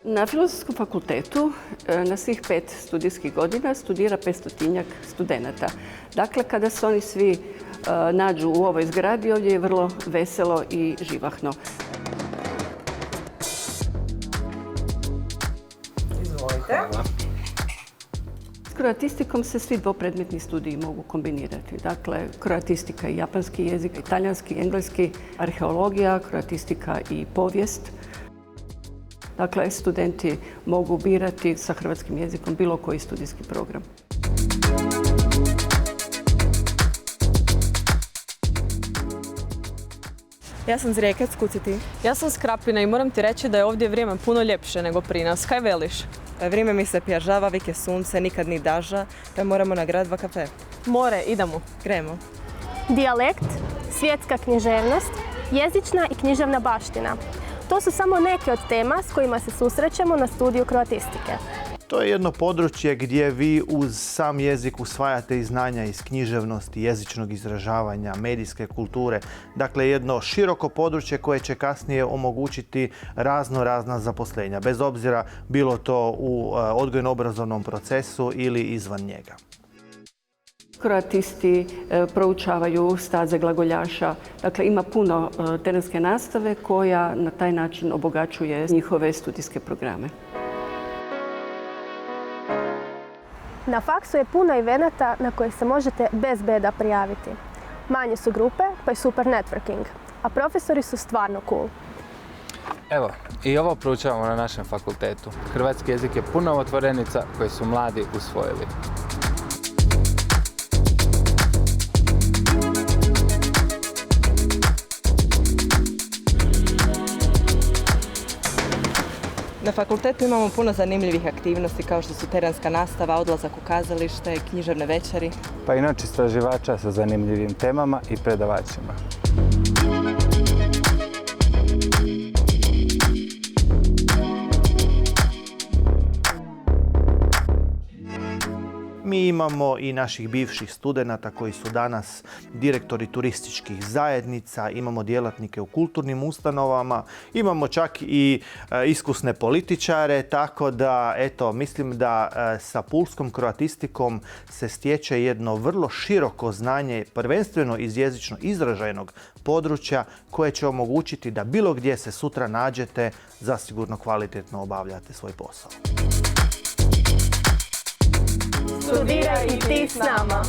Na Filozofskom fakultetu na svih 5 studijskih godina studira 500-tinjak studenata. Dakle, kada se oni svi nađu u ovoj zgradi, ovdje je vrlo veselo i živahno. Izvolite. S kroatistikom se svi dvopredmetni studiji mogu kombinirati. Dakle, kroatistika i japanski jezik, italijanski, engleski, arheologija, kroatistika i povijest. Dakle, studenti mogu birati sa hrvatskim jezikom bilo koji studijski program. Ja sam z Rijeke, kuci ti? Ja sam s Krapine i moram ti reći da je ovdje vrijeme puno ljepše nego pri nas. Kaj veliš? Vrijeme mi se pjažava, vik je sunce, nikad ni daža, pa moramo na grad 2 kafe. More, idemo. Gremo. Dijalekt, svjetska književnost, jezična i književna baština. To su samo neke od tema s kojima se susrećemo na studiju kroatistike. To je jedno područje gdje vi uz sam jezik usvajate i znanja iz književnosti, jezičnog izražavanja, medijske kulture. Dakle, jedno široko područje koje će kasnije omogućiti razna zaposlenja, bez obzira bilo to u odgojno-obrazovnom procesu ili izvan njega. Kroatisti proučavaju staze glagoljaša. Dakle, ima puno terenske nastave koja na taj način obogaćuje njihove studijske programe. Na faksu je puno evenata na koje se možete bez beda prijaviti. Manje su grupe, pa je super networking. A profesori su stvarno cool. Evo, i ovo proučavamo na našem fakultetu. Hrvatski jezik je puno otvorenica koje su mladi usvojili. Na fakultetu imamo puno zanimljivih aktivnosti kao što su terenska nastava, odlazak u kazalište, književne večeri. Pa i noć istraživača sa zanimljivim temama i predavačima. Mi imamo i naših bivših studenata koji su danas direktori turističkih zajednica, imamo djelatnike u kulturnim ustanovama, imamo čak i iskusne političare, tako da mislim da sa pulskom kroatistikom se stječe jedno vrlo široko znanje, prvenstveno iz jezično izražajnog područja, koje će omogućiti da bilo gdje se sutra nađete, zasigurno kvalitetno obavljate svoj posao. Studiraj i ti s nama!